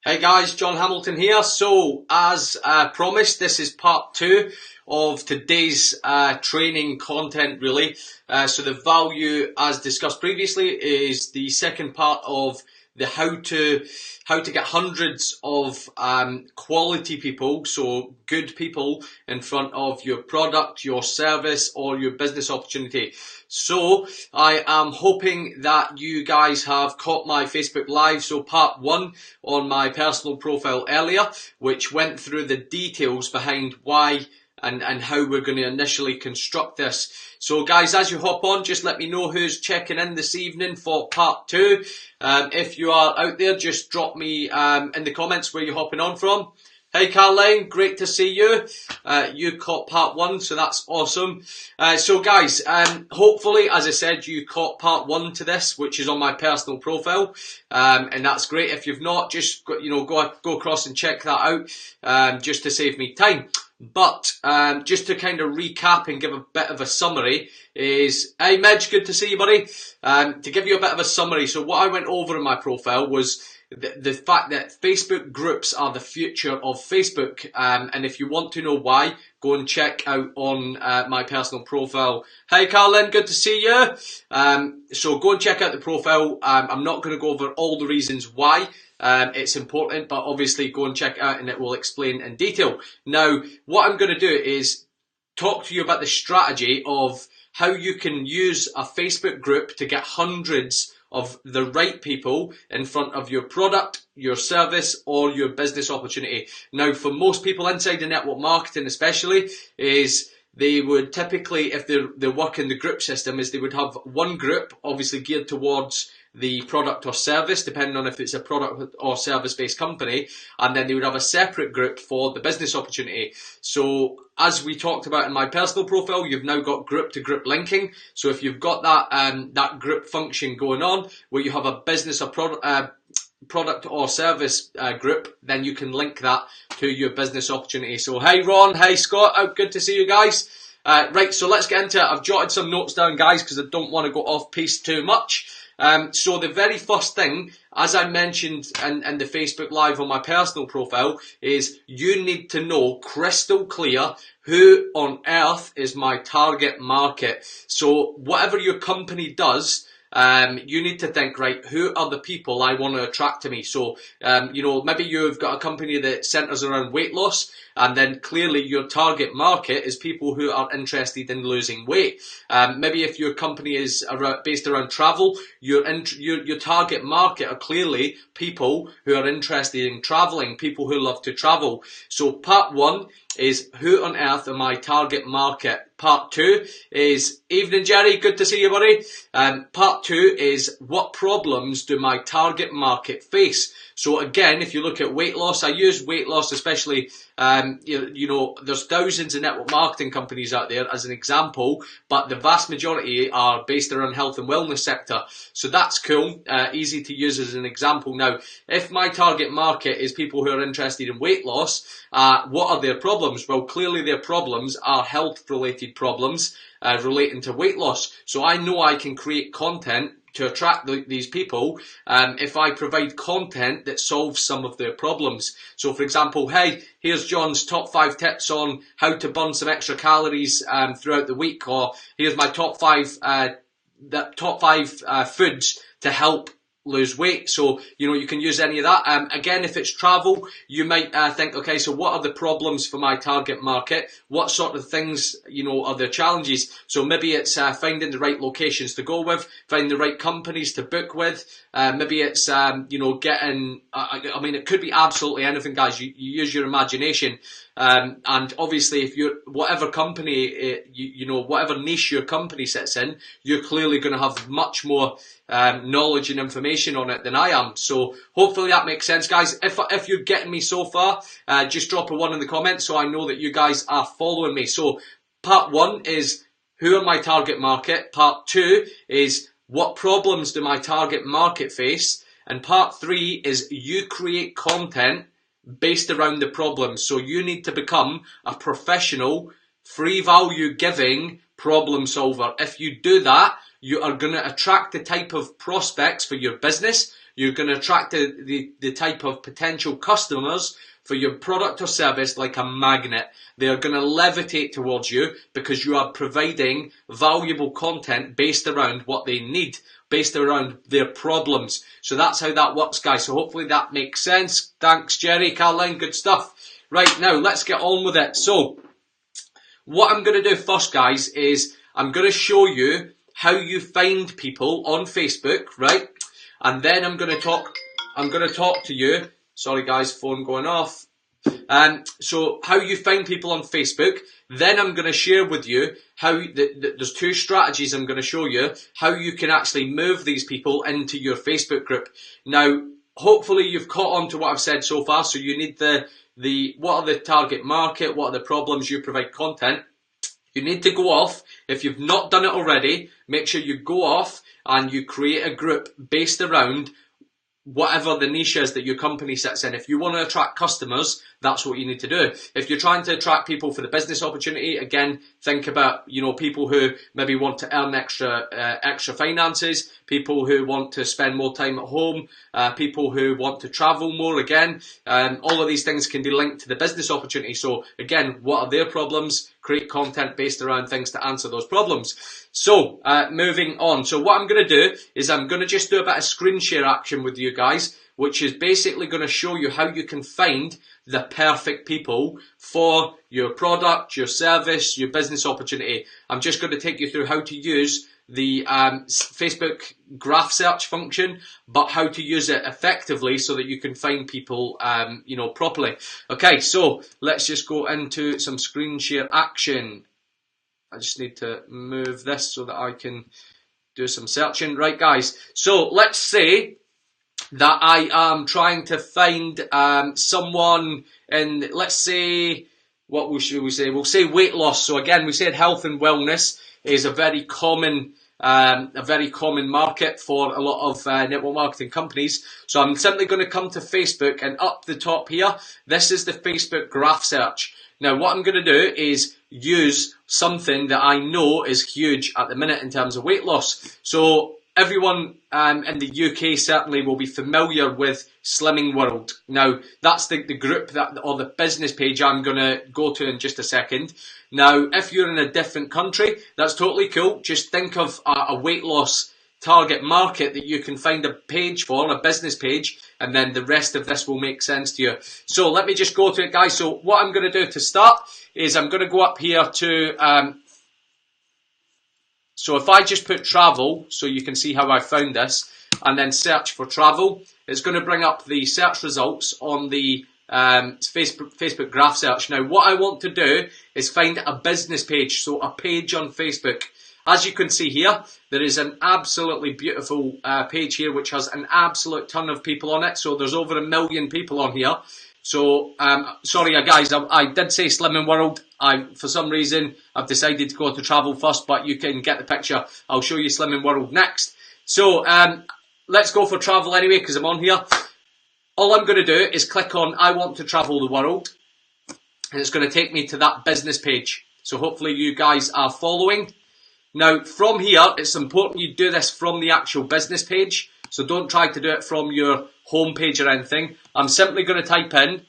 Hey guys, John Hamilton here. So as promised, this is part 2 of today's training content really. So the value, as discussed previously, is the second part of the how to get hundreds of quality people, so good people in front of your product, your service or your business opportunity. So I am hoping that you guys have caught my Facebook Live, so part 1 on my personal profile earlier, which went through the details behind why and how we're going to initially construct this. So guys, as you hop on, just let me know who's checking in this evening for part 2. If you are out there, just drop me in the comments where you're hopping on from. Hey Caroline, great to see you. You caught part 1, so that's awesome. So guys, hopefully, as I said, you caught part 1 to this, which is on my personal profile, and that's great. If you've not, just go across and check that out, just to save me time. But just to kind of recap and give a bit of a summary is, hey Midge, good to see you, buddy. To give you a bit of a summary, so what I went over in my profile was the fact that Facebook groups are the future of Facebook, and if you want to know why, go and check out on my personal profile. Hey Carlin, good to see you. So go and check out the profile. I'm not going to go over all the reasons why it's important, but obviously go and check it out and it will explain in detail. Now, what I'm going to do is talk to you about the strategy of how you can use a Facebook group to get hundreds of the right people in front of your product, your service, or your business opportunity. Now, for most people inside the network marketing especially, is they would typically, if they work in the group system, is they would have one group obviously geared towards the product or service, depending on if it's a product or service-based company, and then they would have a separate group for the business opportunity. So as we talked about in my personal profile, you've now got group-to-group linking. So if you've got that group function going on, where you have a business or product or service group, then you can link that to your business opportunity. So hey Ron, hey Scott, oh, good to see you guys. Right, so let's get into it. I've jotted some notes down, guys, because I don't want to go off piece too much. So the very first thing, as I mentioned in the Facebook Live on my personal profile, is you need to know crystal clear who on earth is my target market. So whatever your company does, you need to think, right, who are the people I want to attract to me? So, maybe you've got a company that centers around weight loss, and then clearly your target market is people who are interested in losing weight. Maybe if your company is based around travel, your target market are clearly people who are interested in traveling, people who love to travel. So part 1 is who on earth are my target market. Part 2 is, evening Jerry, good to see you, buddy. Part 2 is, what problems do my target market face? So again, if you look at weight loss, I use weight loss especially, there's thousands of network marketing companies out there as an example, but the vast majority are based around health and wellness sector. So that's cool, easy to use as an example. Now, if my target market is people who are interested in weight loss, what are their problems? Well, clearly their problems are health-related problems relating to weight loss. So I know I can create content to attract these people if I provide content that solves some of their problems. So for example, hey, here's John's top 5 tips on how to burn some extra calories throughout the week, or here's my top 5 foods to help lose weight. So, you can use any of that. Again, if it's travel, you might think, okay, so what are the problems for my target market? What sort of things, are the challenges? So maybe it's finding the right locations to go with, finding the right companies to book with. Maybe it's, getting, it could be absolutely anything, guys. You use your imagination. And obviously, if you're, whatever company, whatever niche your company sits in, you're clearly going to have much more knowledge and information on it than I am. So hopefully that makes sense, guys. If you're getting me so far, just drop a 1 in the comments so I know that you guys are following me. So part 1 is who are my target market. Part 2 is what problems do my target market face. And part 3 is you create content based around the problems. So you need to become a professional, free value giving problem solver. If you do that, you are going to attract the type of prospects for your business. You're going to attract the type of potential customers for your product or service like a magnet. They are going to levitate towards you because you are providing valuable content based around what they need, based around their problems. So that's how that works, guys. So hopefully that makes sense. Thanks, Jerry, Caroline, good stuff. Right, now let's get on with it. So what I'm going to do first, guys, is I'm going to show you how you find people on Facebook, right? And then I'm going to talk to you. Sorry, guys, phone going off. So how you find people on Facebook. Then I'm going to share with you how there's 2 strategies I'm going to show you how you can actually move these people into your Facebook group. Now, hopefully you've caught on to what I've said so far. So you need what are the target market? What are the problems you provide content? You need to go off. If you've not done it already, make sure you go off and you create a group based around whatever the niche is that your company sits in. If you want to attract customers, that's what you need to do. If you're trying to attract people for the business opportunity, again, think about, people who maybe want to earn extra finances, people who want to spend more time at home, people who want to travel more, again. All of these things can be linked to the business opportunity. So again, what are their problems? Create content based around things to answer those problems. So, moving on. So what I'm going to do is I'm going to just do a bit of screen share action with you guys, which is basically going to show you how you can find the perfect people for your product, your service, your business opportunity. I'm just going to take you through how to use the Facebook graph search function, but how to use it effectively so that you can find people, properly. Okay, so let's just go into some screen share action. I just need to move this so that I can do some searching. Right, guys, so let's say that I am trying to find someone in, let's say, what should we say? We'll say weight loss. So again, we said health and wellness is a very common market for a lot of network marketing companies. So I'm simply going to come to Facebook, and up the top here, this is the Facebook graph search. Now, what I'm going to do is use something that I know is huge at the minute in terms of weight loss. So everyone in the UK certainly will be familiar with Slimming World. Now, that's the group or the business page I'm going to go to in just a second. Now, if you're in a different country, that's totally cool. Just think of a weight loss target market that you can find a page for, a business page, and then the rest of this will make sense to you. So let me just go to it, guys. So what I'm going to do to start is I'm going to go up here to, so if I just put travel, so you can see how I found this, and then search for travel, it's going to bring up the search results on the Facebook graph search. Now, what I want to do is find a business page, so a page on Facebook. As you can see here, there is an absolutely beautiful page here which has an absolute ton of people on it. So there's over 1 million people on here. So, sorry guys, I did say Slimming World. For some reason, I've decided to go to travel first, but you can get the picture. I'll show you Slimming World next. So, let's go for travel anyway, because I'm on here. All I'm going to do is click on I want to travel the world, and it's going to take me to that business page. So hopefully you guys are following. Now, from here, it's important you do this from the actual business page. So don't try to do it from your home page or anything. I'm simply going to type in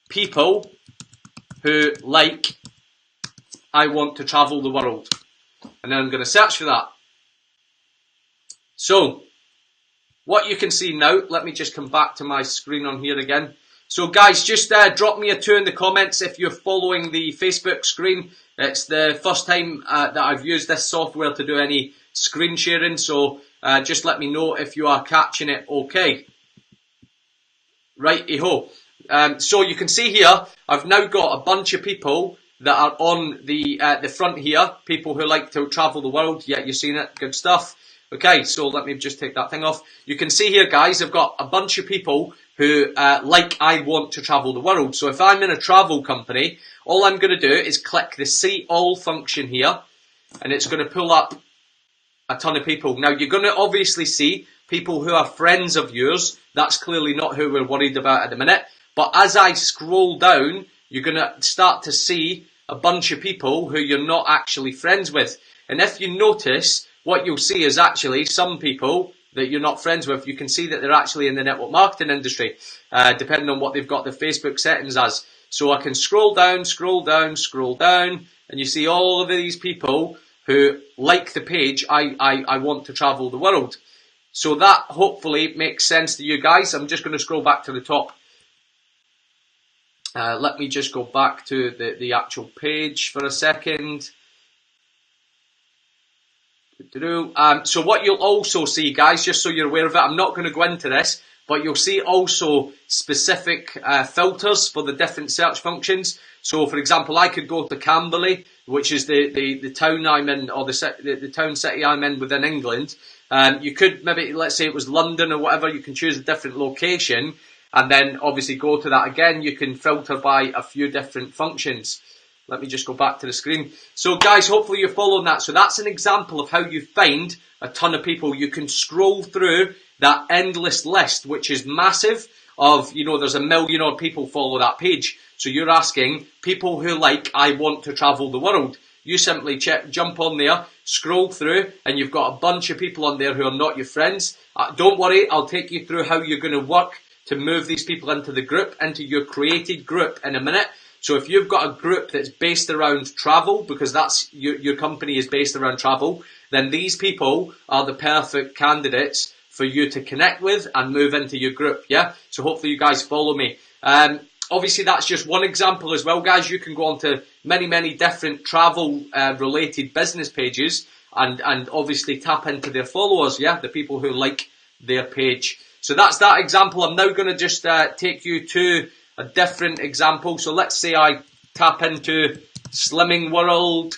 people who like I want to travel the world. And then I'm going to search for that. So, what you can see now, let me just come back to my screen on here again. So guys, just drop me a 2 in the comments if you're following the Facebook screen. It's the first time that I've used this software to do any screen sharing, so just let me know if you are catching it okay. Righty-ho. So you can see here, I've now got a bunch of people that are on the front here, people who like to travel the world. Yeah, you've seen it, good stuff. Okay, so let me just take that thing off. You can see here, guys, I've got a bunch of people who like I want to travel the world. So if I'm in a travel company, all I'm going to do is click the See All function here, and it's going to pull up a ton of people. Now, you're going to obviously see people who are friends of yours. That's clearly not who we're worried about at the minute. But as I scroll down, you're going to start to see a bunch of people who you're not actually friends with. And if you notice, what you'll see is actually some people that you're not friends with, you can see that they're actually in the network marketing industry, depending on what they've got their Facebook settings as. So I can scroll down, and you see all of these people who like the page, I want to travel the world. So that hopefully makes sense to you guys. I'm just going to scroll back to the top. Let me just go back to the actual page for a second. So what you'll also see, guys, just so you're aware of it, I'm not going to go into this, but you'll see also specific filters for the different search functions. So, for example, I could go to Camberley, which is the town I'm in, or the town city I'm in within England. You could maybe, let's say it was London or whatever, you can choose a different location, and then obviously go to that again. You can filter by a few different functions. Let me just go back to the screen. So guys, hopefully you're following that. So that's an example of how you find a ton of people. You can scroll through that endless list, which is massive, of, there's 1 million odd people follow that page. So you're asking people who I want to travel the world. You simply jump on there, scroll through, and you've got a bunch of people on there who are not your friends. Don't worry, I'll take you through how you're going to work to move these people into the group, into your created group in a minute. So if you've got a group that's based around travel, because that's your company is based around travel, then these people are the perfect candidates for you to connect with and move into your group, yeah? So hopefully you guys follow me. Obviously that's just one example as well, guys. You can go on to many different travel related business pages and obviously tap into their followers, yeah? The people who like their page. So that's that example. I'm now going to just take you to a different example. So let's say I tap into Slimming World,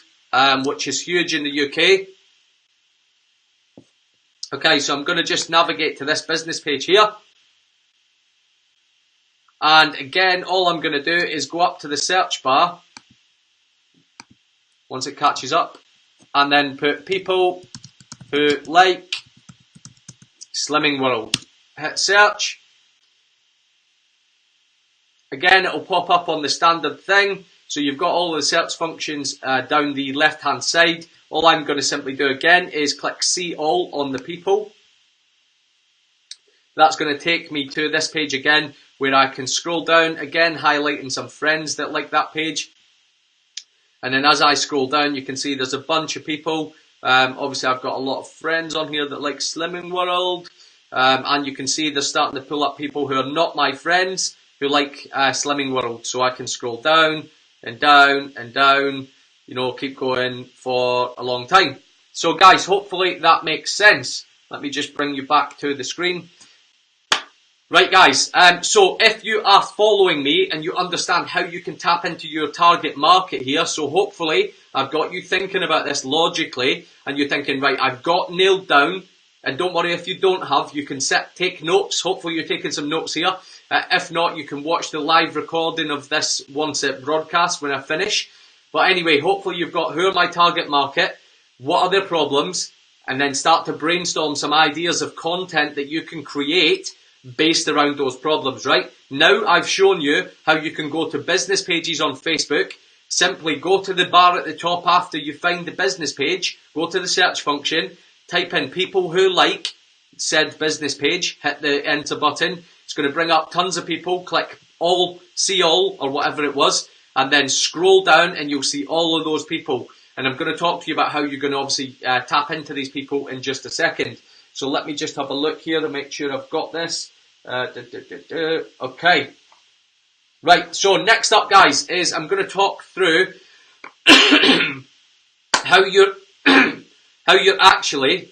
which is huge in the UK. Okay, so I'm going to just navigate to this business page here. And again, all I'm going to do is go up to the search bar once it catches up, and then put people who like Slimming World. Hit search. Again, it'll pop up on the standard thing. So you've got all the search functions down the left-hand side. All I'm going to simply do again is click See All on the people. That's going to take me to this page again, where I can scroll down, again highlighting some friends that like that page. And then as I scroll down, you can see there's a bunch of people. Obviously, I've got a lot of friends on here that like Slimming World. And you can see they're starting to pull up people who are not my friends, who like Slimming World. So I can scroll down and down and down, keep going for a long time. So guys, hopefully that makes sense. Let me just bring you back to the screen. Right guys, so if you are following me and you understand how you can tap into your target market here, so hopefully I've got you thinking about this logically, and you're thinking, right, I've got nailed down, and don't worry if you don't have, you can take notes. Hopefully you're taking some notes here. If not, you can watch the live recording of this once it broadcasts when I finish. But anyway, hopefully you've got who are my target market, what are their problems, and then start to brainstorm some ideas of content that you can create based around those problems, right? Now I've shown you how you can go to business pages on Facebook. Simply go to the bar at the top after you find the business page, go to the search function, type in people who like said business page, hit the enter button. It's going to bring up tons of people. Click all, see all, or whatever it was, and then scroll down and you'll see all of those people. And I'm going to talk to you about how you're going to obviously tap into these people in just a second. So let me just have a look here to make sure I've got this. Okay. Right, so next up, guys, is I'm going to talk through how you're actually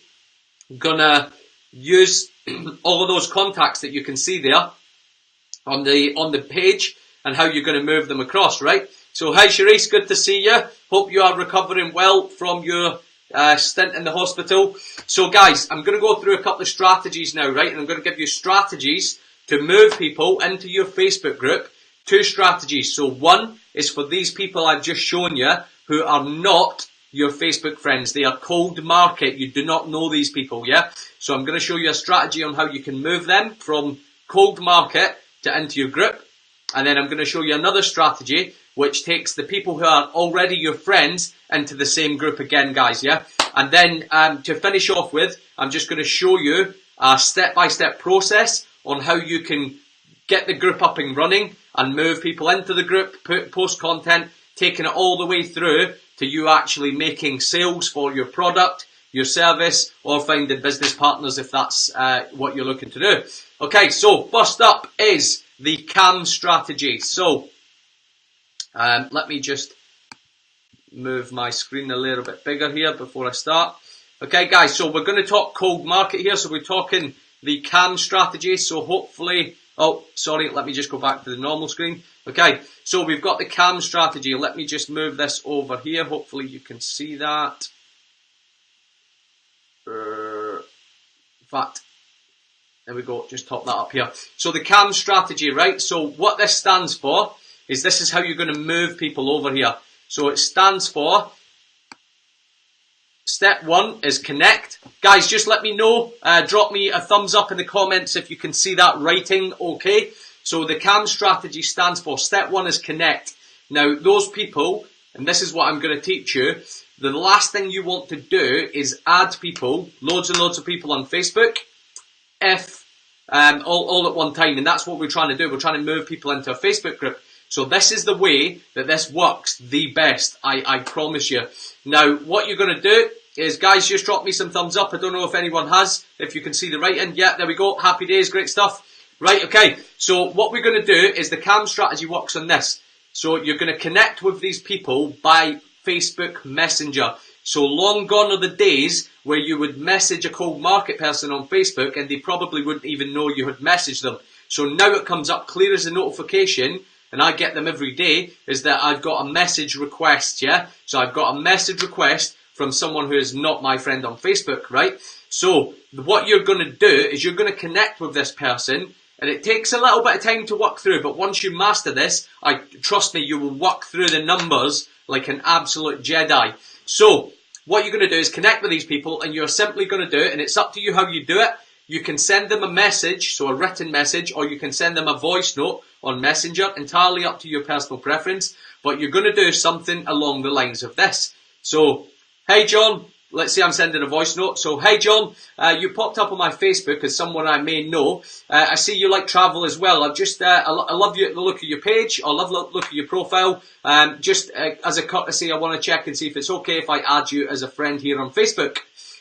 going to use all of those contacts that you can see there on the page and how you're going to move them across, right? So, hi Sharice, good to see you. Hope you are recovering well from your stint in the hospital. So guys, I'm going to go through a couple of strategies now, right? And I'm going to give you strategies to move people into your Facebook group. 2 strategies. So one is for these people I've just shown you who are not your Facebook friends. They are cold market. You do not know these people, yeah? So I'm going to show you a strategy on how you can move them from cold market to into your group. And then I'm going to show you another strategy which takes the people who are already your friends into the same group again, guys, yeah? And then to finish off with, I'm just going to show you a step-by-step process on how you can get the group up and running and move people into the group, post content, taking it all the way through to you actually making sales for your product, your service, or finding business partners if that's what you're looking to do. Okay, so first up is the CAM strategy. So let me just move my screen a little bit bigger here before I start. Okay guys, so we're going to talk cold market here. So we're talking the CAM strategy. So hopefully, oh sorry, let me just go back to the normal screen. Okay, so we've got the CAM strategy. Let me just move this over here. Hopefully you can see that. In fact, there we go, just top that up here. So the CAM strategy, right? So what this stands for is this is how you're going to move people over here. So it stands for, step 1 is connect. Guys, just let me know, drop me a thumbs up in the comments if you can see that writing okay. So the CAM strategy stands for, step 1 is connect. Now those people, and this is what I'm going to teach you, the last thing you want to do is add people, loads and loads of people on Facebook, all at one time, and that's what we're trying to do. We're trying to move people into a Facebook group. So this is the way that this works the best, I promise you. Now, what you're going to do is, guys, just drop me some thumbs up. I don't know if anyone has, if you can see the writing. Yeah, there we go. Happy days, great stuff. Right, okay. So what we're going to do is the CAM strategy works on this. So you're going to connect with these people by Facebook Messenger. So long gone are the days where you would message a cold market person on Facebook and they probably wouldn't even know you had messaged them. So now it comes up clear as a notification, and I get them every day, is that I've got a message request, yeah? So I've got a message request from someone who is not my friend on Facebook, right? So what you're going to do is you're going to connect with this person, and it takes a little bit of time to work through, but once you master this, trust me, you will work through the numbers like an absolute Jedi. So what you're going to do is connect with these people, and you're simply going to do it, and it's up to you how you do it. You can send them a message, so a written message, or you can send them a voice note on Messenger, entirely up to your personal preference, but you're going to do something along the lines of this. So, hey John, let's say I'm sending a voice note. So, hey John, you popped up on my Facebook as someone I may know. I see you like travel as well. I love the look of your page. I love the look of your profile. As a courtesy, I want to check and see if it's okay if I add you as a friend here on Facebook.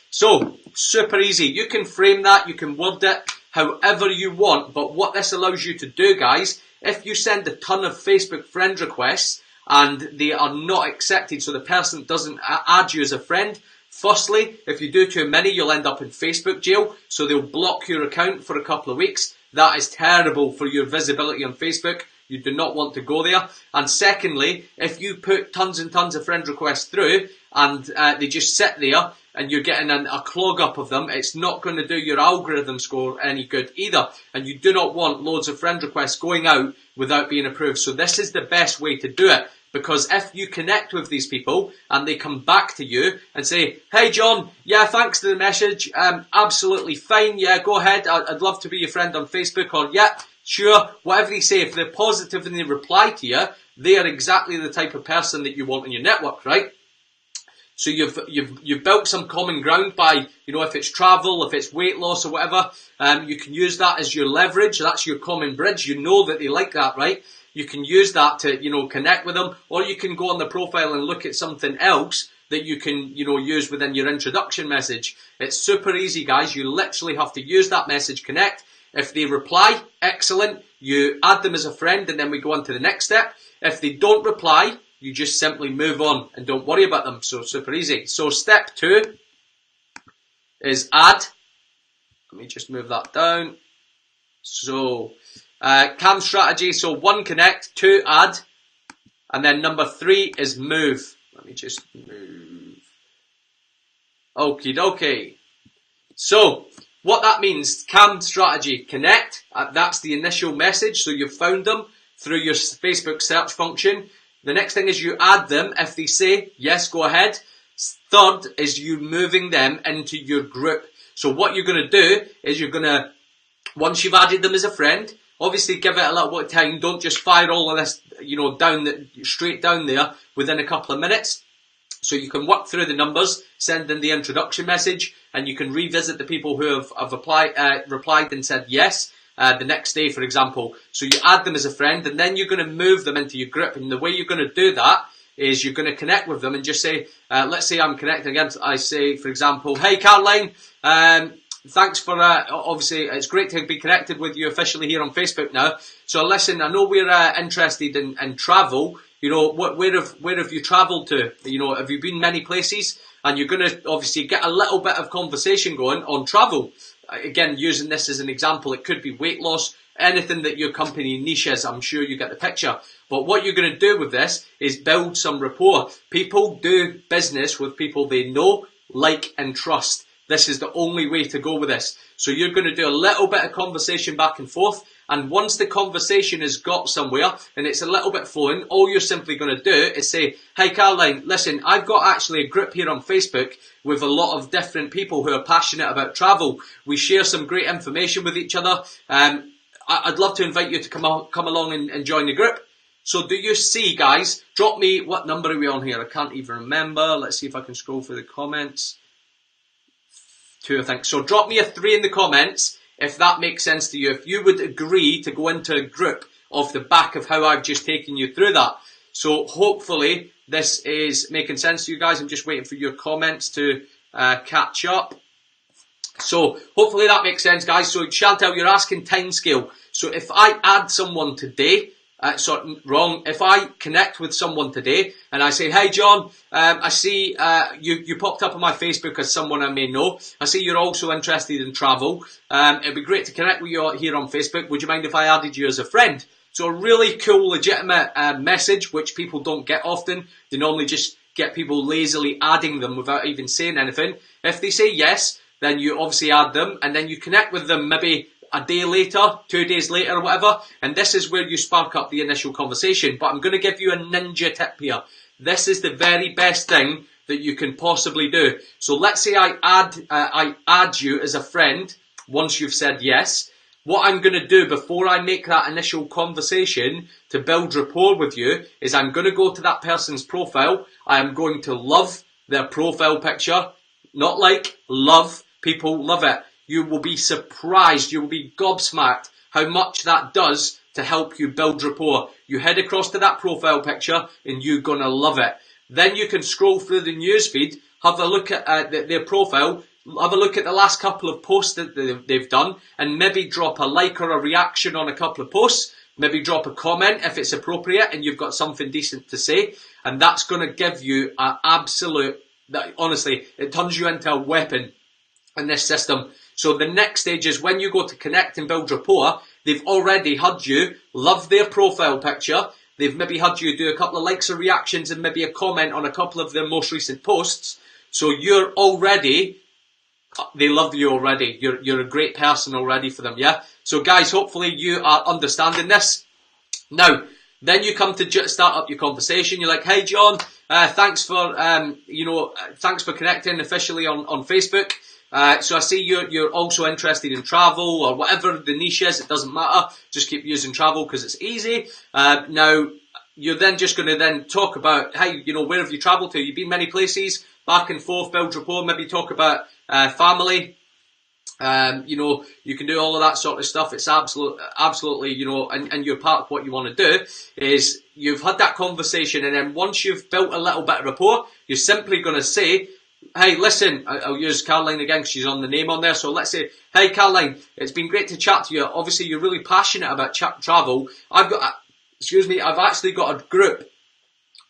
So, super easy. You can frame that, you can word it however you want, but what this allows you to do, guys, if you send a ton of Facebook friend requests and they are not accepted, so the person doesn't add you as a friend, firstly, if you do too many, you'll end up in Facebook jail, so they'll block your account for a couple of weeks. That is terrible for your visibility on Facebook. You do not want to go there. And secondly, if you put tons and tons of friend requests through and they just sit there and you're getting a clog up of them, it's not going to do your algorithm score any good either. And you do not want loads of friend requests going out without being approved. So this is the best way to do it. Because if you connect with these people and they come back to you and say, hey John, yeah, thanks to the message, absolutely fine, yeah, go ahead, I'd love to be your friend on Facebook, or yeah, sure, whatever they say, if they're positive and they reply to you, they are exactly the type of person that you want in your network, right? So you've built some common ground by, if it's travel, if it's weight loss or whatever, you can use that as your leverage. That's your common bridge. You know that they like that, right? You can use that to, connect with them, or you can go on the profile and look at something else that you can, use within your introduction message. It's super easy, guys. You literally have to use that message connect. If they reply, excellent. You add them as a friend, and then we go on to the next step. If they don't reply, you just simply move on and don't worry about them. So super easy. So step 2 is add. Let me just move that down. So CAM strategy. So 1, connect, 2, add, and then number 3 is move. Let me just move. Okie dokie. So what that means, CAM strategy, connect. That's the initial message. So you've found them through your Facebook search function. The next thing is you add them. If they say, yes, go ahead. Third is you moving them into your group. So what you're going to do is you're going to, once you've added them as a friend, obviously give it a little bit of time. Don't just fire all of this, straight down there within a couple of minutes. So you can work through the numbers, send in the introduction message, and you can revisit the people who have replied and said yes the next day, for example. So you add them as a friend, and then you're going to move them into your group. And the way you're going to do that is you're going to connect with them and just say, let's say I'm connecting again. I say, for example, hey Caroline, thanks for, obviously it's great to be connected with you officially here on Facebook now. So listen, I know we're interested in travel. You know, where have you travelled to? You know, have you been many places? And you're going to obviously get a little bit of conversation going on travel. Again, using this as an example, it could be weight loss, anything that your company niche is. I'm sure you get the picture. But what you're going to do with this is build some rapport. People do business with people they know, like, and trust. This is the only way to go with this. So you're going to do a little bit of conversation back and forth. And once the conversation has got somewhere and it's a little bit flowing, all you're simply going to do is say, hey Caroline, listen, I've got actually a group here on Facebook with a lot of different people who are passionate about travel. We share some great information with each other. I'd love to invite you to come along and join the group. So do you see, guys? Drop me, what number are we on here? I can't even remember. Let's see if I can scroll through the comments. 2, I think. So drop me a 3 in the comments if that makes sense to you. If you would agree to go into a group off the back of how I've just taken you through that. So hopefully this is making sense to you guys. I'm just waiting for your comments to catch up. So hopefully that makes sense, guys. So Chantel, you're asking timescale. So if I add someone today, if I connect with someone today and I say, hey John, I see you popped up on my Facebook as someone I may know. I see you're also interested in travel. It'd be great to connect with you here on Facebook. Would you mind if I added you as a friend? So a really cool, legitimate message, which people don't get often. They normally just get people lazily adding them without even saying anything. If they say yes, then you obviously add them and then you connect with them maybe a day later, 2 days later or whatever, and this is where you spark up the initial conversation. But I'm going to give you a ninja tip here. This is the very best thing that you can possibly do. So let's say I add you as a friend once you've said yes. What I'm going to do before I make that initial conversation to build rapport with you is I'm going to go to that person's profile. I am going to love their profile picture. Not like, love. People love it. You will be surprised, you will be gobsmacked how much that does to help you build rapport. You head across to that profile picture and you're going to love it. Then you can scroll through the newsfeed, have a look at their profile, have a look at the last couple of posts that they've done, and maybe drop a like or a reaction on a couple of posts. Maybe drop a comment if it's appropriate and you've got something decent to say. And that's going to give you an absolute, honestly, it turns you into a weapon in this system. So the next stage is when you go to connect and build rapport, they've already had you love their profile picture. They've maybe had you do a couple of likes or reactions and maybe a comment on a couple of their most recent posts. So you're already, they love you already. You're a great person already for them, yeah? So guys, hopefully you are understanding this. Now, then you come to start up your conversation. You're like, hey John, thanks for connecting officially on Facebook. So I see you're also interested in travel or whatever the niche is. It doesn't matter. Just keep using travel because it's easy. Now you're then just going to then talk about, hey, where have you travelled to? You've been many places, back and forth, build rapport. Maybe talk about family. You can do all of that sort of stuff. It's absolutely, and your part of what you want to do is you've had that conversation, and then once you've built a little bit of rapport, you're simply going to say, hey, listen, I'll use Caroline again because she's on the name on there. So let's say, hey, Caroline, it's been great to chat to you. Obviously, you're really passionate about travel. I've actually got a group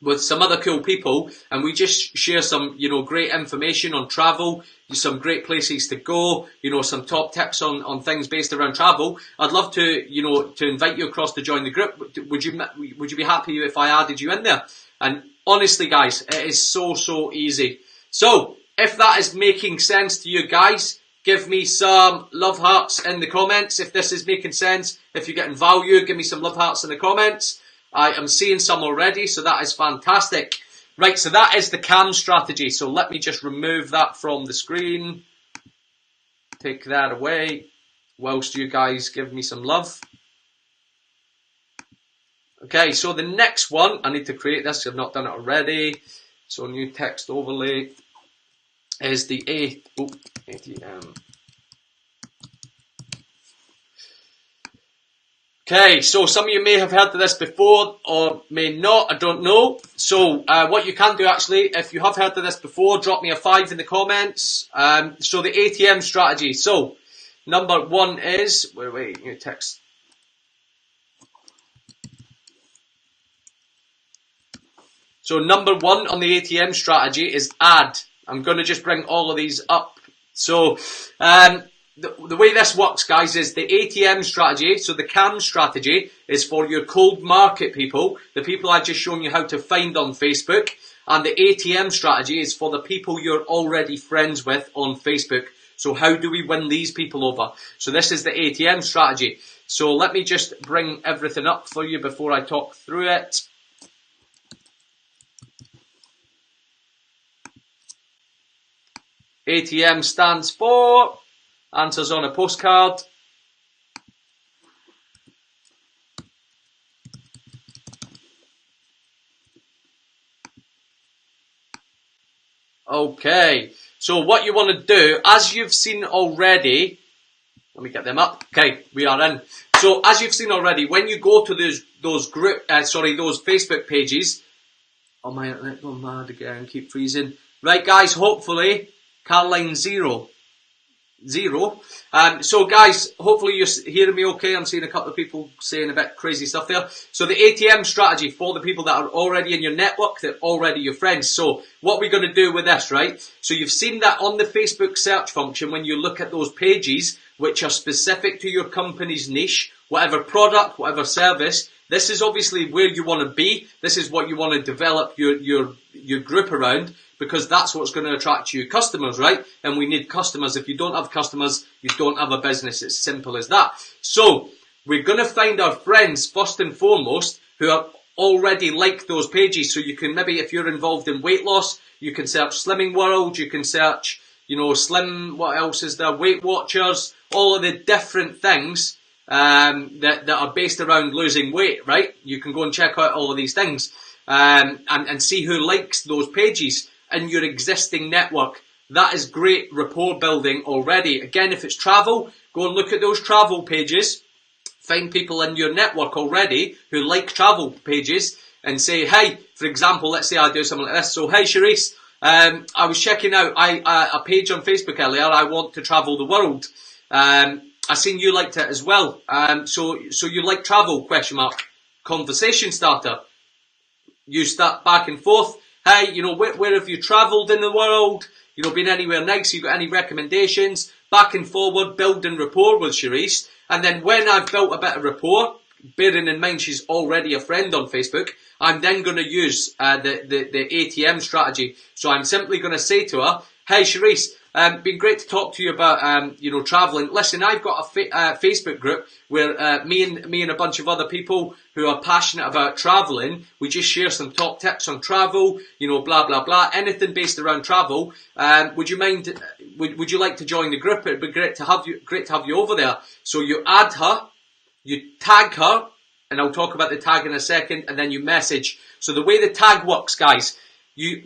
with some other cool people, and we just share some, great information on travel, some great places to go, some top tips on things based around travel. I'd love to, to invite you across to join the group. Would you be happy if I added you in there? And honestly, guys, it is so easy. So, if that is making sense to you guys, give me some love hearts in the comments. If this is making sense, if you're getting value, give me some love hearts in the comments. I am seeing some already, so that is fantastic. Right, so that is the CAM strategy. So let me just remove that from the screen. Take that away whilst you guys give me some love. Okay, so the next one, I need to create this, I've not done it already. So new text overlay is the ATM. Okay, so some of you may have heard of this before or may not, I don't know. So what you can do actually, if you have heard of this before, drop me a 5 in the comments. So the ATM strategy. So number 1 is, wait, new text. So number 1 on the ATM strategy is add. I'm going to just bring all of these up. So the way this works, guys, is the ATM strategy, so the CAM strategy, is for your cold market people, the people I've just shown you how to find on Facebook, and the ATM strategy is for the people you're already friends with on Facebook. So how do we win these people over? So this is the ATM strategy. So let me just bring everything up for you before I talk through it. ATM stands for answers on a postcard. Okay, so what you want to do, as you've seen already, let me get them up. Okay, we are in. So as you've seen already, when you go to those Facebook pages, oh my, let's go mad again, keep freezing. Right, guys, hopefully, Caroline 0. So guys, hopefully you're hearing me okay. I'm seeing a couple of people saying a bit crazy stuff there. So the ATM strategy for the people that are already in your network, that are already your friends. So what we're going to do with this, right? So you've seen that on the Facebook search function, when you look at those pages which are specific to your company's niche, whatever product, whatever service, this is obviously where you want to be. This is what you want to develop your group around, because that's what's going to attract you customers, right? And we need customers. If you don't have customers, you don't have a business. It's simple as that. So we're going to find our friends first and foremost who are already like those pages. So you can maybe, if you're involved in weight loss, you can search Slimming World, you can search, Slim, what else is there? Weight Watchers, all of the different things that are based around losing weight, right? You can go and check out all of these things and see who likes those pages in your existing network. That is great rapport building already. Again, if it's travel, go and look at those travel pages. Find people in your network already who like travel pages and say, hey, for example, let's say I do something like this. So, hey, Charisse, I was checking out a page on Facebook earlier. I want to travel the world. I seen you liked it as well. So you like travel? Question mark. Conversation starter. You start back and forth. Hey, where have you travelled in the world? Been anywhere nice? You got any recommendations? Back and forward, building rapport with Charisse. And then when I've built a bit of rapport, bearing in mind she's already a friend on Facebook, I'm then going to use the ATM strategy. So I'm simply going to say to her, hey Charisse, been great to talk to you about travelling. Listen, I've got a Facebook group where me and a bunch of other people who are passionate about travelling, we just share some top tips on travel, blah blah blah, anything based around travel. Would you mind? Would you like to join the group? It'd be great to have you over there. So you add her, you tag her, and I'll talk about the tag in a second, and then you message. So the way the tag works, guys,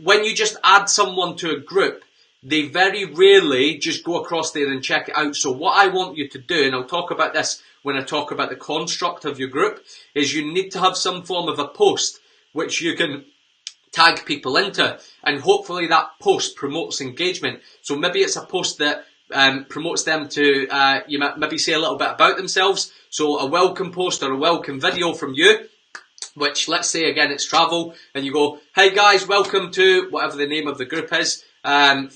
when you just add someone to a group, they very rarely just go across there and check it out. So what I want you to do, and I'll talk about this when I talk about the construct of your group, is you need to have some form of a post which you can tag people into, and hopefully that post promotes engagement. So maybe it's a post that promotes them to maybe say a little bit about themselves. So a welcome post or a welcome video from you, which, let's say again it's travel, and you go, hey guys, welcome to whatever the name of the group is. I'm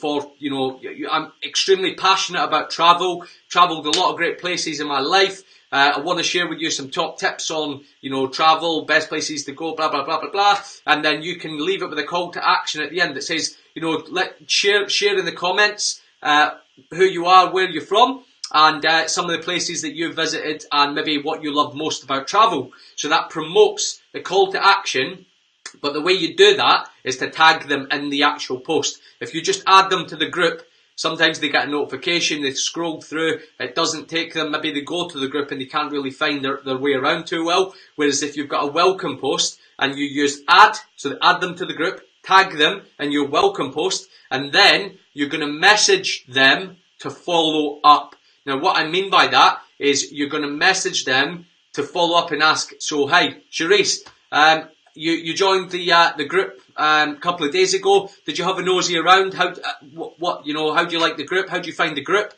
extremely passionate about travel, travelled a lot of great places in my life. I want to share with you some top tips on, travel, best places to go, blah, blah, blah, blah, blah. And then you can leave it with a call to action at the end that says, share in the comments, who you are, where you're from, and some of the places that you've visited, and maybe what you love most about travel. So that promotes the call to action. But the way you do that is to tag them in the actual post. If you just add them to the group, sometimes they get a notification, they scroll through, it doesn't take them, maybe they go to the group and they can't really find their way around too well. Whereas if you've got a welcome post and you use add, so add them to the group, tag them in your welcome post, and then you're going to message them to follow up. Now, what I mean by that is you're going to message them to follow up and ask, so, hey, Charisse, you joined the group a couple of days ago. Did you have a nosy around? How do you like the group? How do you find the group?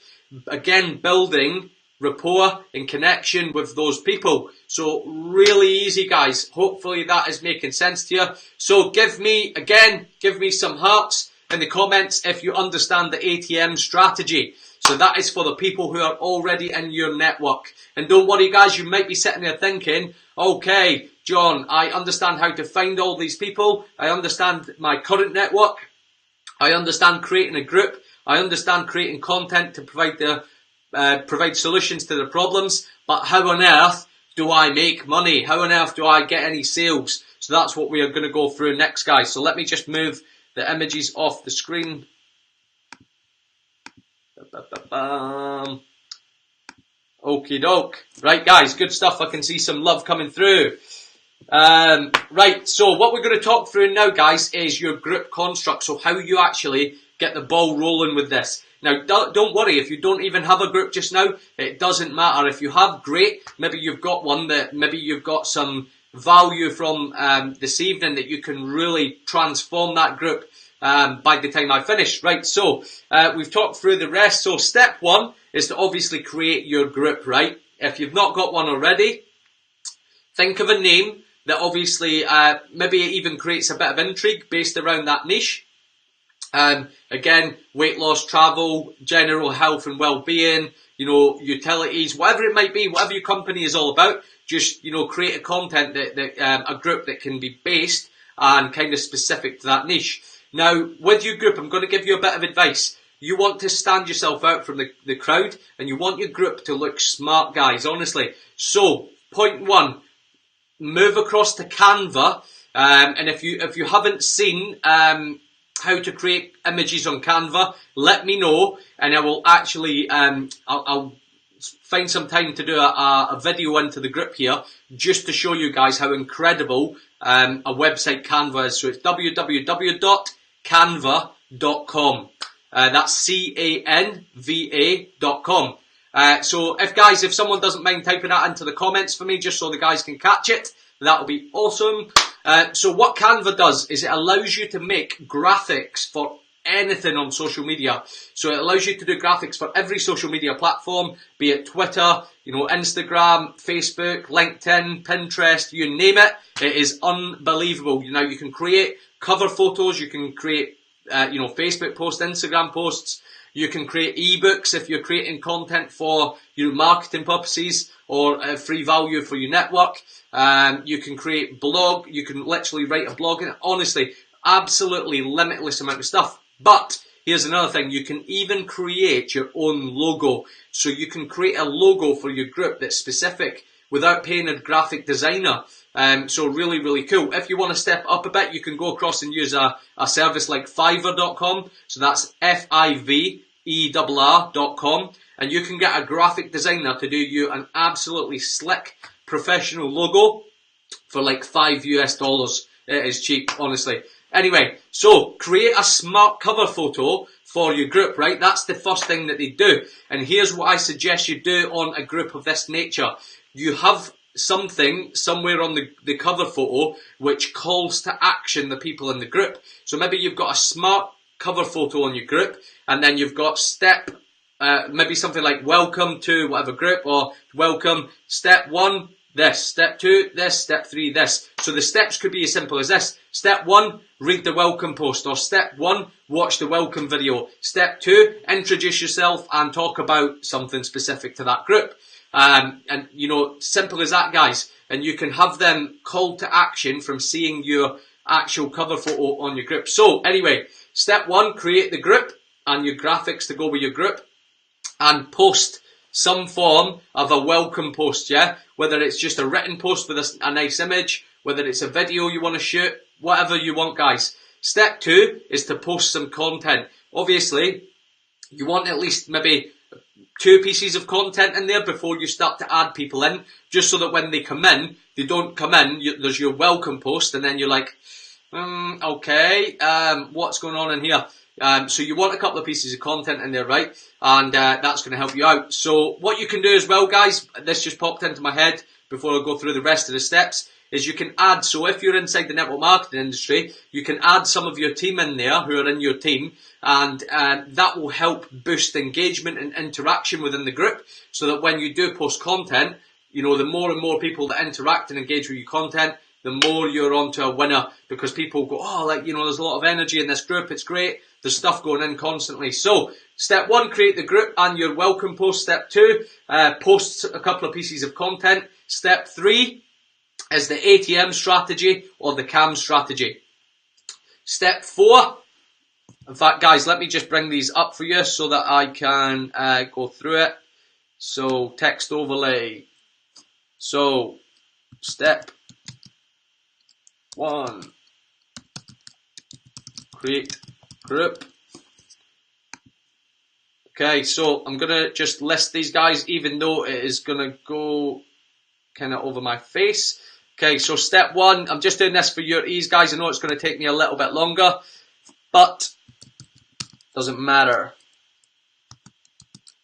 Again, building rapport and connection with those people. So really easy, guys. Hopefully that is making sense to you. So give me some hearts in the comments if you understand the ATM strategy. So that is for the people who are already in your network. And don't worry, guys, you might be sitting there thinking, okay, John, I understand how to find all these people. I understand my current network. I understand creating a group. I understand creating content to provide solutions to the problems. But how on earth do I make money? How on earth do I get any sales? So that's what we are going to go through next, guys. So let me just move the images off the screen. Okie doke. Right, guys, good stuff. I can see some love coming through. Right, so what we're going to talk through now, guys, is your group construct. So how you actually get the ball rolling with this. Now, don't worry if you don't even have a group just now. It doesn't matter. If you have, great. Maybe you've got one that maybe you've got some value from this evening that you can really transform that group by the time I finish. Right, so we've talked through the rest. So step one is to obviously create your group, right? If you've not got one already, think of a name that obviously maybe even creates a bit of intrigue based around that niche. Again, weight loss, travel, general health and well-being, utilities, whatever it might be, whatever your company is all about, just, create a content a group that can be based and kind of specific to that niche. Now, with your group, I'm going to give you a bit of advice. You want to stand yourself out from the crowd and you want your group to look smart, guys, honestly. So, point one, move across to Canva. And if you haven't seen how to create images on Canva, let me know, and I will actually I'll find some time to do a video into the group here just to show you guys how incredible a website Canva is. So it's www.canva.com. That's canva.com. So if someone doesn't mind typing that into the comments for me, just so the guys can catch it, that'll be awesome. So what Canva does is it allows you to make graphics for anything on social media. So it allows you to do graphics for every social media platform, be it Twitter, Instagram, Facebook, LinkedIn, Pinterest, you name it. It is unbelievable. You can create cover photos, you can create, Facebook posts, Instagram posts. You can create ebooks if you're creating content for your marketing purposes or free value for your network. You can create blog. You can literally write a blog. And honestly, absolutely limitless amount of stuff. But here's another thing. You can even create your own logo. So you can create a logo for your group that's specific without paying a graphic designer. So really, really cool. If you want to step up a bit, you can go across and use a service like Fiverr.com. So that's Fiverr.com. And you can get a graphic designer to do you an absolutely slick professional logo for like $5 US. It is cheap, honestly. Anyway, so create a smart cover photo for your group, right? That's the first thing that they do. And here's what I suggest you do on a group of this nature. You have something somewhere on the cover photo which calls to action the people in the group. So maybe you've got a smart cover photo on your group, and then you've got maybe something like welcome to whatever group, or welcome step 1 this, step 2 this, step 3 this. So the steps could be as simple as this. Step 1, read the welcome post, or step 1, watch the welcome video. Step 2, introduce yourself and talk about something specific to that group. And simple as that, guys. And you can have them call to action from seeing your actual cover photo on your group. So anyway, step 1, create the group and your graphics to go with your group, and post some form of a welcome post, yeah? Whether it's just a written post with a nice image, whether it's a video you want to shoot, whatever you want, guys. Step 2 is to post some content. Obviously, you want at least maybe 2 pieces of content in there before you start to add people in, just so that when they come in, they don't come in, there's your welcome post, and then you're like, okay, what's going on in here? So you want a couple of pieces of content in there, right? And that's going to help you out. So what you can do as well, guys, this just popped into my head before I go through the rest of the steps, is you can add, so if you're inside the network marketing industry, you can add some of your team in there who are in your team, and that will help boost engagement and interaction within the group, so that when you do post content, you know, the more and more people that interact and engage with your content, the more you're onto a winner, because people go, oh, like, you know, there's a lot of energy in this group, it's great, there's stuff going in constantly. So, step 1, create the group and your welcome post. Step 2, post a couple of pieces of content. Step 3 is the ATM strategy or the CAM strategy. Step 4, in fact, guys, let me just bring these up for you so that I can go through it. So, text overlay. So, step 1, create group. Okay, so I'm going to just list these guys, even though it is going to go kind of over my face. Okay, so step 1, I'm just doing this for your ease, guys. I know it's going to take me a little bit longer, but doesn't matter.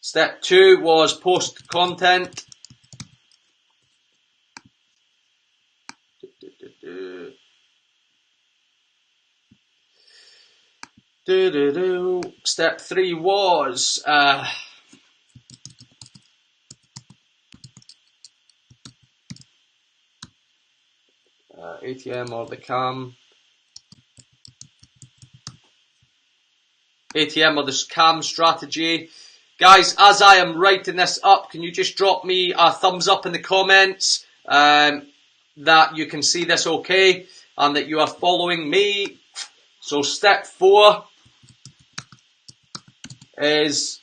Step 2 was post content. Step 3 was ATM or the CAM. ATM or the CAM strategy. Guys, as I am writing this up, can you just drop me a thumbs up in the comments that you can see this okay and that you are following me. So step 4 is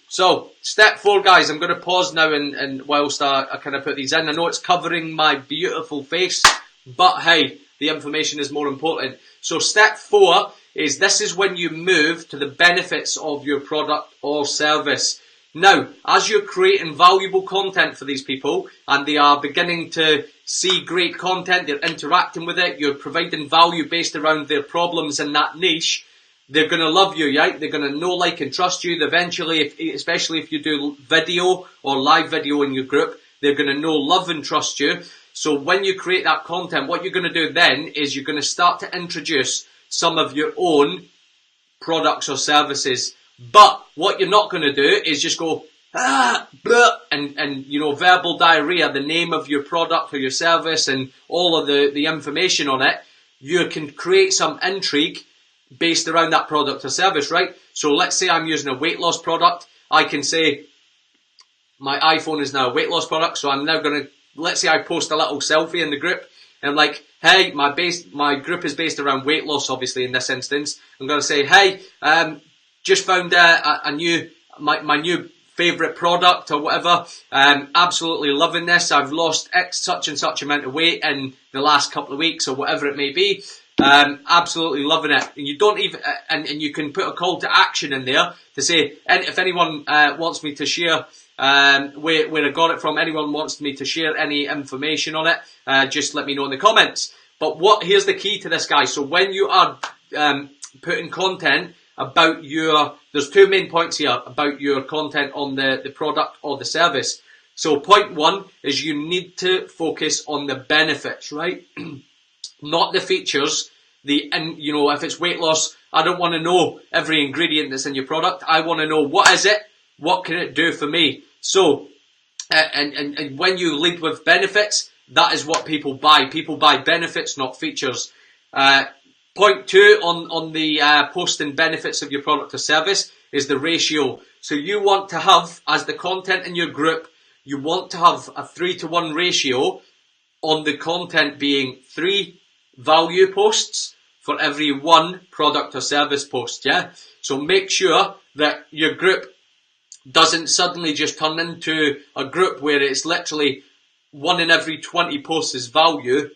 so step 4, guys, I'm going to pause now and whilst I kind of put these in. I know it's covering my beautiful face, but hey, the information is more important. So step 4 is, this is when you move to the benefits of your product or service. Now, as you're creating valuable content for these people and they are beginning to see great content, they're interacting with it, you're providing value based around their problems in that niche, they're going to love you, right? They're going to know, like, and trust you. Eventually, especially if you do video or live video in your group, they're going to know, love, and trust you. So when you create that content, what you're going to do then is you're going to start to introduce some of your own products or services. But what you're not going to do is just go, blah, and you know, verbal diarrhea, the name of your product or your service and all of the information on it. You can create some intrigue based around that product or service, right? So let's say I'm using a weight loss product. I can say my iPhone is now a weight loss product. So I'm now going to, let's say I post a little selfie in the group and I'm like, hey, my group is based around weight loss, obviously in this instance. I'm going to say, hey, just found my new favorite product or whatever. Absolutely loving this. I've lost X such and such amount of weight in the last couple of weeks or whatever it may be. Absolutely loving it. And you don't even, and you can put a call to action in there to say, and if anyone wants me to share where I got it from, anyone wants me to share any information on it, just let me know in the comments. But here's the key to this, guys. So when you are putting content about there's 2 main points here about your content on the product or the service. So point 1 is you need to focus on the benefits, right? Not the features. You know, if it's weight loss, I don't want to know every ingredient that's in your product. I want to know, what is it? What can it do for me? So, and when you lead with benefits, that is what people buy. People buy benefits, not features. Point 2 on the posting benefits of your product or service is the ratio. So you want to have, as the content in your group, you want to have a 3-to-1 ratio on the content being 3 value posts for every 1 product or service post, yeah? So make sure that your group doesn't suddenly just turn into a group where it's literally 1 in every 20 posts is value,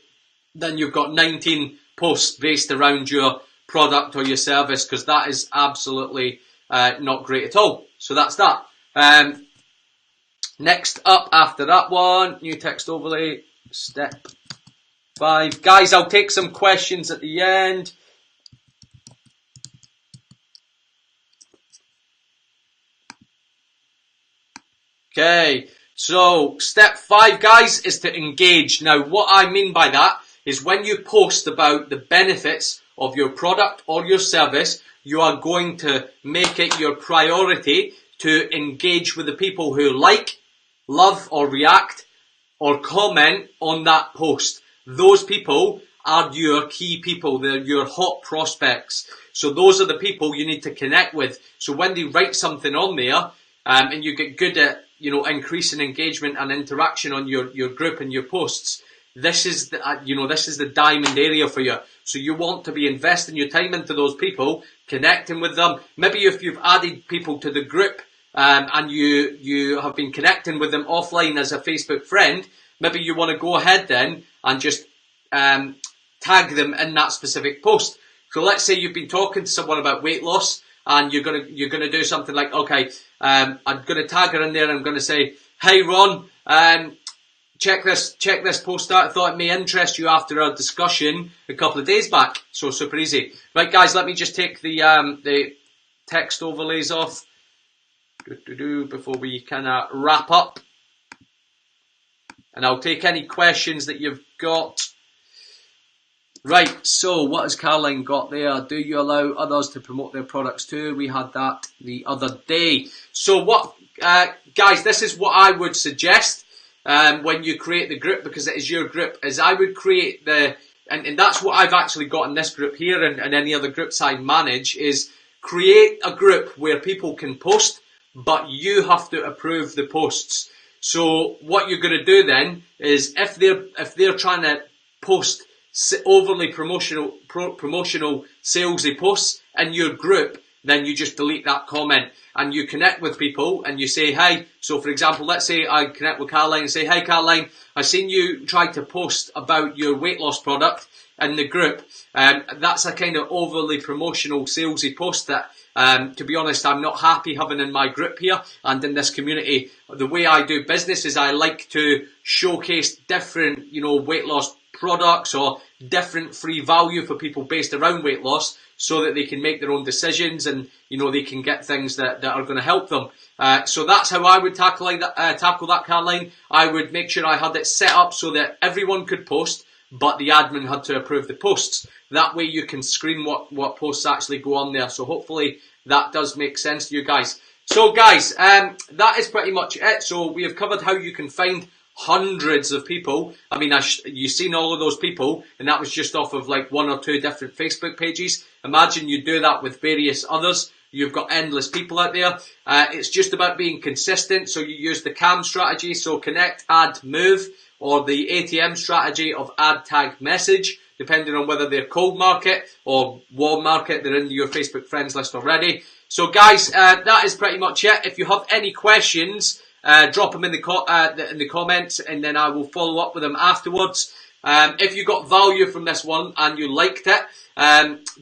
then you've got 19 posts based around your product or your service, because that is absolutely not great at all. So that's that. Next up after that one, new text overlay, step 5. Guys, I'll take some questions at the end. Okay, so step 5, guys, is to engage. Now, what I mean by that is when you post about the benefits of your product or your service, you are going to make it your priority to engage with the people who like, love, or react, or comment on that post. Those people are your key people. They're your hot prospects. So those are the people you need to connect with. So when they write something on there, and you get good at, increasing engagement and interaction on your group and your posts, this is the diamond area for you. So you want to be investing your time into those people, connecting with them. Maybe if you've added people to the group, and you have been connecting with them offline as a Facebook friend, maybe you want to go ahead then and just tag them in that specific post. So let's say you've been talking to someone about weight loss, and you're gonna do something like, okay, I'm gonna tag her in there. I'm gonna say, hey Ron, check this post out. I thought it may interest you after our discussion a couple of days back. So super easy, right, guys? Let me just take the text overlays off before we kind of wrap up, and I'll take any questions that you've got. Right, so what has Caroline got there? Do you allow others to promote their products too? We had that the other day. So what, guys, this is what I would suggest when you create the group, because it is your group, is I would create and that's what I've actually got in this group here and any other groups I manage, is create a group where people can post, but you have to approve the posts. So what you're going to do then is if they're trying to post overly promotional salesy posts in your group, then you just delete that comment and you connect with people and you say, hey. So for example, let's say I connect with Caroline and say, hey Caroline, I seen you try to post about your weight loss product in the group. That's a kind of overly promotional salesy post that, to be honest, I'm not happy having in my group here and in this community. The way I do business is I like to showcase different, weight loss products or different free value for people based around weight loss, so that they can make their own decisions and they can get things that are going to help them. So that's how I would tackle that, Caroline. I would make sure I had it set up so that everyone could post, but the admin had to approve the posts. That way you can screen what posts actually go on there. So hopefully that does make sense to you guys. So guys, that is pretty much it. So we have covered how you can find hundreds of people. I mean, you've seen all of those people, and that was just off of like 1 or 2 different Facebook pages. Imagine you do that with various others. You've got endless people out there. It's just about being consistent. So you use the CAM strategy, so connect, add, move, or the ATM strategy of add, tag, message, depending on whether they're cold market or warm market. They're in your Facebook friends list already. So guys, that is pretty much it. If you have any questions, drop them in the comments, and then I will follow up with them afterwards. If you got value from this one and you liked it,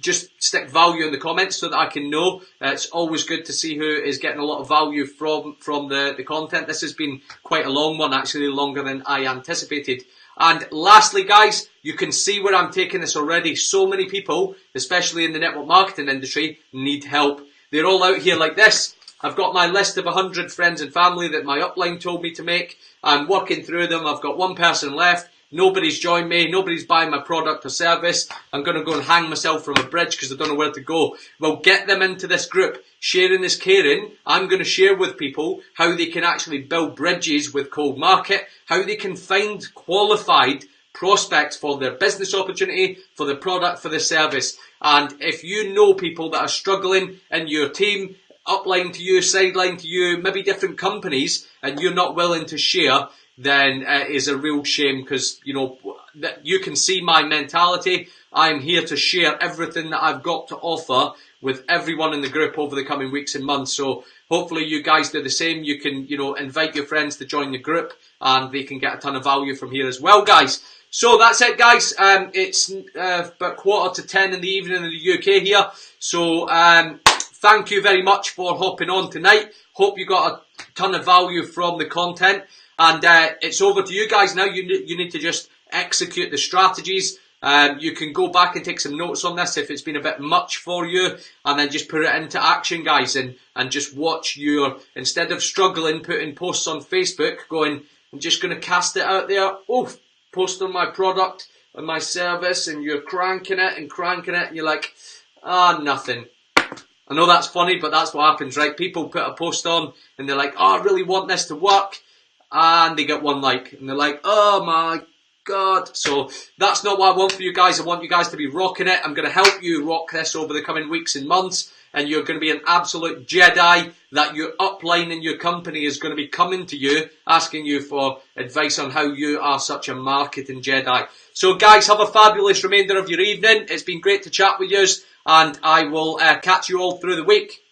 just stick value in the comments so that I can know. It's always good to see who is getting a lot of value from the content. This has been quite a long one, actually longer than I anticipated. And lastly, guys, you can see where I'm taking this already. So many people, especially in the network marketing industry, need help. They're all out here like this. I've got my list of 100 friends and family that my upline told me to make. I'm working through them. I've got 1 person left. Nobody's joined me. Nobody's buying my product or service. I'm going to go and hang myself from a bridge because I don't know where to go. Well, get them into this group. Sharing is caring. I'm going to share with people how they can actually build bridges with cold market, how they can find qualified prospects for their business opportunity, for the product, for the service. And if you know people that are struggling in your team, upline to you, sideline to you, maybe different companies, and you're not willing to share, then it is a real shame, because that you can see my mentality. I'm here to share everything that I've got to offer with everyone in the group over the coming weeks and months. So hopefully you guys do the same. You can invite your friends to join the group, and they can get a ton of value from here as well, guys. So that's it, guys. It's about 9:45 in the evening in the UK here. So thank you very much for hopping on tonight. Hope you got a ton of value from the content. And it's over to you guys now. You need to just execute the strategies. You can go back and take some notes on this if it's been a bit much for you, and then just put it into action, guys, and just watch instead of struggling putting posts on Facebook, going, I'm just going to cast it out there, post on my product and my service, and you're cranking it, and you're like, nothing. I know that's funny, but that's what happens, right? People put a post on, and they're like, I really want this to work, and they get 1 like, and they're like, oh my God. So that's not what I want for you guys. I want you guys to be rocking it. I'm going to help you rock this over the coming weeks and months, and you're going to be an absolute Jedi. That your upline in your company is going to be coming to you, asking you for advice on how you are such a marketing Jedi. So guys, have a fabulous remainder of your evening. It's been great to chat with you, and I will catch you all through the week.